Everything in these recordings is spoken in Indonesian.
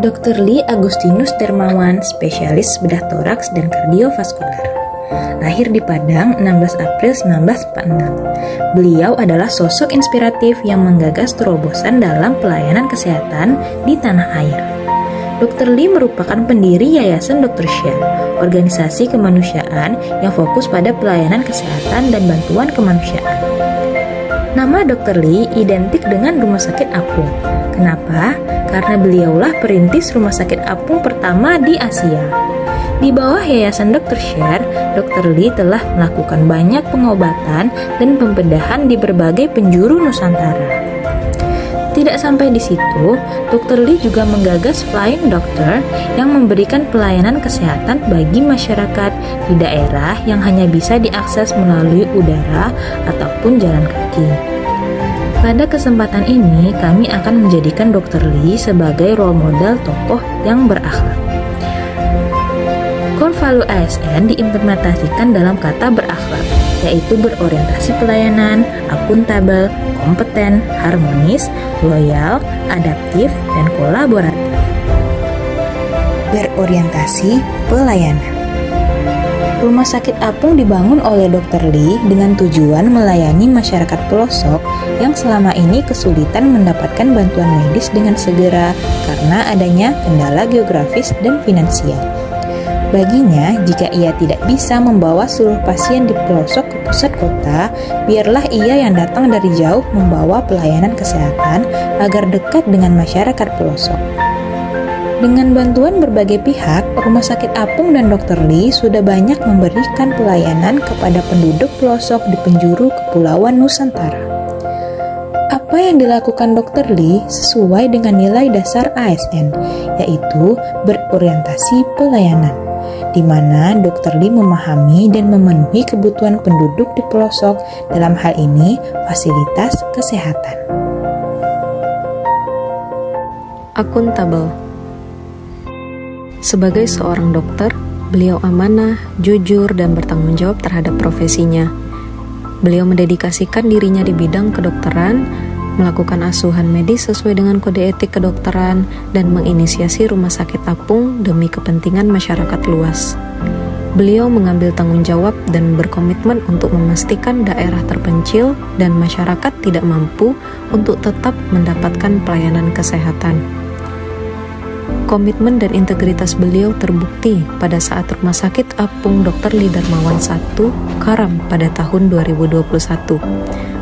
Dr. Lee Agustinus Dermawan, spesialis bedah toraks dan kardiovaskular. Lahir di Padang 16 April 1946. Beliau adalah sosok inspiratif yang menggagas terobosan dalam pelayanan kesehatan di tanah air. Dr. Lee merupakan pendiri Yayasan Dr. Share, organisasi kemanusiaan yang fokus pada pelayanan kesehatan dan bantuan kemanusiaan. Nama Dr. Lee identik dengan Rumah Sakit Apung. Kenapa? Karena beliaulah perintis Rumah Sakit Apung pertama di Asia. Di bawah Yayasan Dr. Share, Dr. Lee telah melakukan banyak pengobatan dan pembedahan di berbagai penjuru Nusantara. Tidak sampai di situ, Dr. Lee juga menggagas Flying Doctor yang memberikan pelayanan kesehatan bagi masyarakat di daerah yang hanya bisa diakses melalui udara ataupun jalan kaki. Pada kesempatan ini, kami akan menjadikan Dr. Lee sebagai role model tokoh yang berakhlak. Core value ASN diimplementasikan dalam kata berakhlak, yaitu berorientasi pelayanan, akuntabel, kompeten, harmonis, loyal, adaptif, dan kolaboratif. Berorientasi pelayanan. Rumah Sakit Apung dibangun oleh Dr. Lee dengan tujuan melayani masyarakat pelosok yang selama ini kesulitan mendapatkan bantuan medis dengan segera karena adanya kendala geografis dan finansial. Baginya, jika ia tidak bisa membawa seluruh pasien di pelosok ke pusat kota, biarlah ia yang datang dari jauh membawa pelayanan kesehatan agar dekat dengan masyarakat pelosok. Dengan bantuan berbagai pihak, Rumah Sakit Apung dan Dr. Lee sudah banyak memberikan pelayanan kepada penduduk pelosok di penjuru Kepulauan Nusantara. Apa yang dilakukan Dr. Lee sesuai dengan nilai dasar ASN, yaitu berorientasi pelayanan, di mana Dr. Lee memahami dan memenuhi kebutuhan penduduk di pelosok, dalam hal ini fasilitas kesehatan. Akuntabel. Sebagai seorang dokter, beliau amanah, jujur, dan bertanggung jawab terhadap profesinya. Beliau mendedikasikan dirinya di bidang kedokteran, melakukan asuhan medis sesuai dengan kode etik kedokteran, dan menginisiasi Rumah Sakit Apung demi kepentingan masyarakat luas. Beliau mengambil tanggung jawab dan berkomitmen untuk memastikan daerah terpencil dan masyarakat tidak mampu untuk tetap mendapatkan pelayanan kesehatan. Komitmen dan integritas beliau terbukti pada saat Rumah Sakit Apung Dr. Lee Dermawan I karam pada tahun 2021.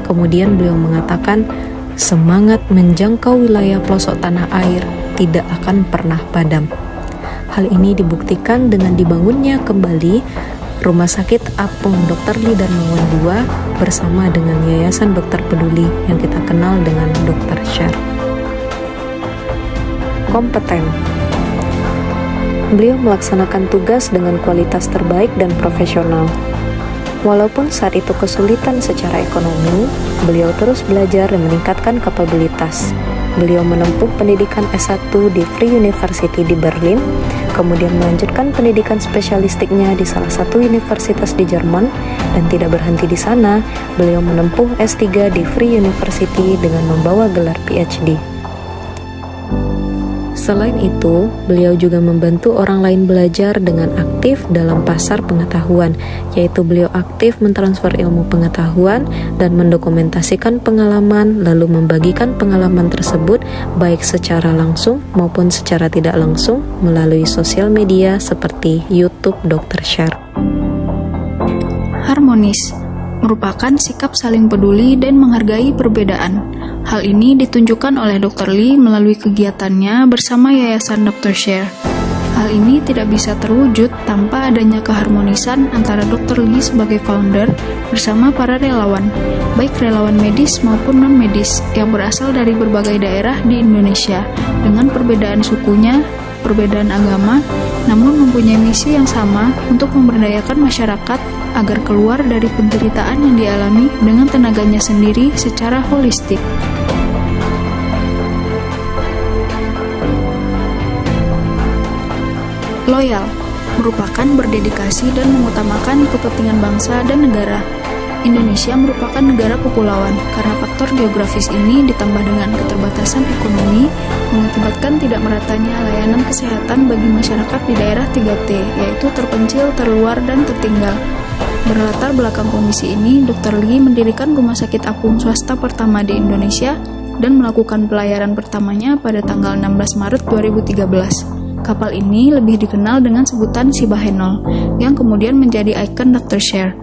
Kemudian beliau mengatakan, semangat menjangkau wilayah pelosok tanah air tidak akan pernah padam. Hal ini dibuktikan dengan dibangunnya kembali Rumah Sakit Apung Dr. Lee Dermawan II bersama dengan Yayasan Dokter Peduli yang kita kenal dengan Dr. Share. Kompeten. Beliau melaksanakan tugas dengan kualitas terbaik dan profesional. Walaupun saat itu kesulitan secara ekonomi, beliau terus belajar dan meningkatkan kapabilitas. Beliau menempuh pendidikan S1 di Free University di Berlin, kemudian melanjutkan pendidikan spesialistiknya di salah satu universitas di Jerman, dan tidak berhenti di sana, beliau menempuh S3 di Free University dengan membawa gelar PhD. Selain itu, beliau juga membantu orang lain belajar dengan aktif dalam pasar pengetahuan, yaitu beliau aktif mentransfer ilmu pengetahuan dan mendokumentasikan pengalaman, lalu membagikan pengalaman tersebut baik secara langsung maupun secara tidak langsung melalui sosial media seperti YouTube Dr. Share. Harmonis merupakan sikap saling peduli dan menghargai perbedaan. Hal ini ditunjukkan oleh Dr. Lee melalui kegiatannya bersama Yayasan Dr. Share. Hal ini tidak bisa terwujud tanpa adanya keharmonisan antara Dr. Lee sebagai founder bersama para relawan, baik relawan medis maupun non-medis yang berasal dari berbagai daerah di Indonesia dengan perbedaan sukunya, perbedaan agama, namun mempunyai misi yang sama untuk memberdayakan masyarakat agar keluar dari penderitaan yang dialami dengan tenaganya sendiri secara holistik. Loyal merupakan berdedikasi dan mengutamakan kepentingan bangsa dan negara. Indonesia merupakan negara kepulauan. Karena faktor geografis ini ditambah dengan keterbatasan ekonomi, mengakibatkan tidak meratanya layanan kesehatan bagi masyarakat di daerah 3T, yaitu terpencil, terluar, dan tertinggal. Berlatar belakang kondisi ini, Dr. Lee mendirikan rumah sakit apung swasta pertama di Indonesia dan melakukan pelayaran pertamanya pada tanggal 16 Maret 2013. Kapal ini lebih dikenal dengan sebutan si Bahenol, yang kemudian menjadi ikon Dr. Share.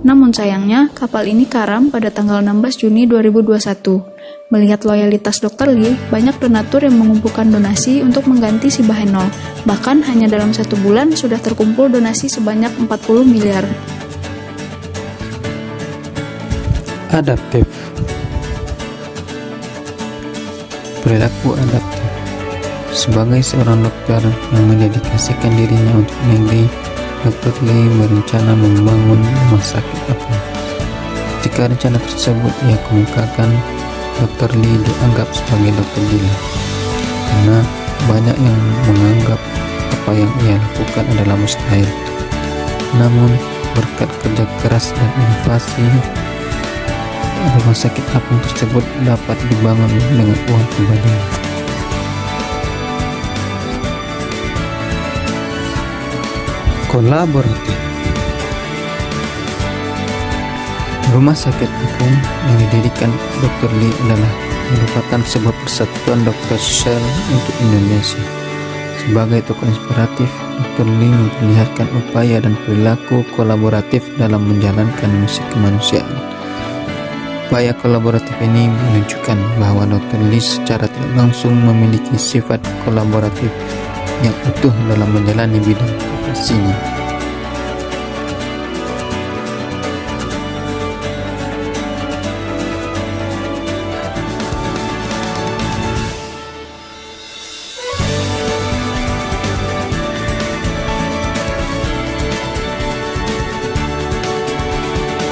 Namun sayangnya, kapal ini karam pada tanggal 16 Juni 2021. Melihat loyalitas Dr. Lee, banyak donatur yang mengumpulkan donasi untuk mengganti si Bahenol. Bahkan hanya dalam 1 bulan sudah terkumpul donasi sebanyak 40 miliar. Adaptif. Perilaku adaptif. Sebagai seorang dokter yang mendedikasikan dirinya untuk negeri, Dr. Lee berencana membangun rumah sakit apung. Ketika rencana tersebut ia kemukakan, Dr. Lee dianggap sebagai dokter gila, karena banyak yang menganggap apa yang ia lakukan adalah mustahil. Namun, berkat kerja keras dan inovasi, rumah sakit apung tersebut dapat dibangun dengan uang pribadi. Kolaboratif. Rumah sakit apung yang didirikan Dr. Lee adalah merupakan sebuah persatuan dokter Shell untuk Indonesia. Sebagai tokoh inspiratif, Dr. Lee memperlihatkan upaya dan perilaku kolaboratif dalam menjalankan misi kemanusiaan. Upaya kolaboratif ini menunjukkan bahwa Dr. Lee secara tidak langsung memiliki sifat kolaboratif yang utuh dalam menjalani bidang profesinya.